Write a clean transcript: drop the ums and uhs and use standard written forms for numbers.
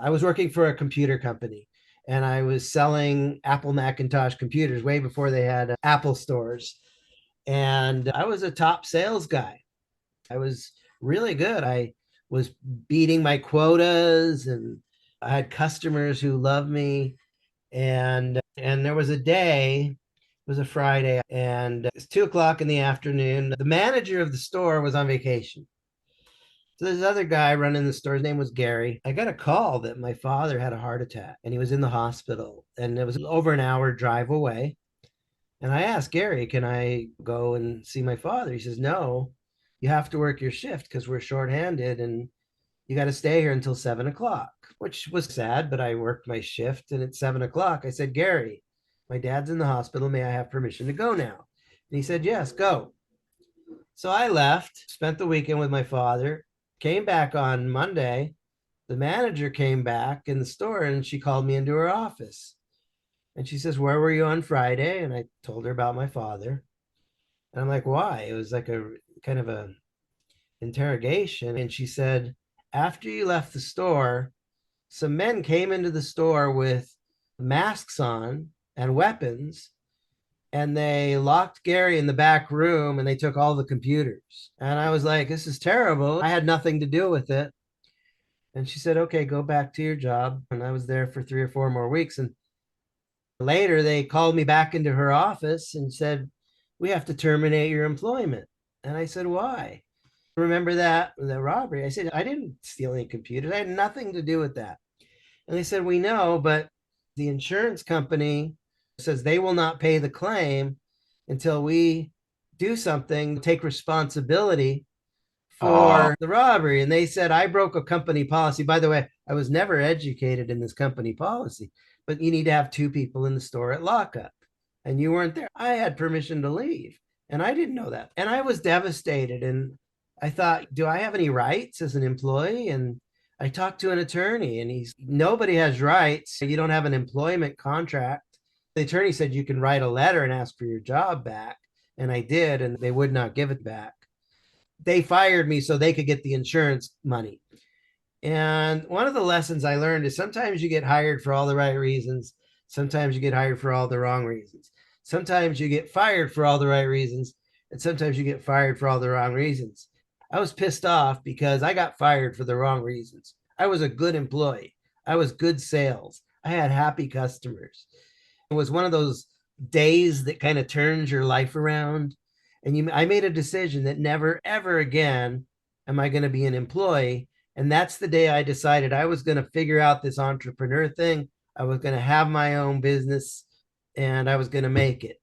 I was working for a computer company and I was selling Apple Macintosh computers way before they had Apple stores. And I was a top sales guy. I was really good. I was beating my quotas and I had customers who loved me. And there was a day, it was a Friday, and it's 2 o'clock in the afternoon. The manager of the store was on vacation. So this other guy running the store, his name was Gary. I got a call that my father had a heart attack and he was in the hospital and it was over an hour drive away. And I asked Gary, can I go and see my father? He says, no, you have to work your shift because we're shorthanded and you got to stay here until 7 o'clock, which was sad, but I worked my shift. And at 7 o'clock, I said, Gary, my dad's in the hospital. May I have permission to go now? And he said, yes, go. So I left, spent the weekend with my father, came back on Monday. The manager came back in the store and she called me into her office. And she says, where were you on Friday? And I told her about my father. And I'm like, why? It was like a kind of a interrogation. And she said, after you left the store, some men came into the store with masks on and weapons and they locked Gary in the back room and they took all the computers. And I was like, this is terrible. I had nothing to do with it. And she said, okay, go back to your job. And I was there for 3 or 4 more weeks. And later they called me back into her office and said, we have to terminate your employment. And I said, why? Remember that robbery? I said, I didn't steal any computers. I had nothing to do with that. And they said, we know, but the insurance company says they will not pay the claim until we do something, take responsibility Oh, for the robbery. And they said, I broke a company policy. By the way, I was never educated in this company policy, but you need to have two people in the store at lockup. And you weren't there. I had permission to leave. And I didn't know that. And I was devastated. And I thought, do I have any rights as an employee? And I talked to an attorney and he's nobody has rights. You don't have an employment contract. The attorney said you can write a letter and ask for your job back. And I did, and they would not give it back. They fired me so they could get the insurance money. And one of the lessons I learned is sometimes you get hired for all the right reasons. Sometimes you get hired for all the wrong reasons. Sometimes you get fired for all the right reasons. And sometimes you get fired for all the wrong reasons. I was pissed off because I got fired for the wrong reasons. I was a good employee. I was good sales. I had happy customers. It was one of those days that kind of turns your life around. And I made a decision that never, ever again am I going to be an employee. And that's the day I decided I was going to figure out this entrepreneur thing. I was going to have my own business and I was going to make it.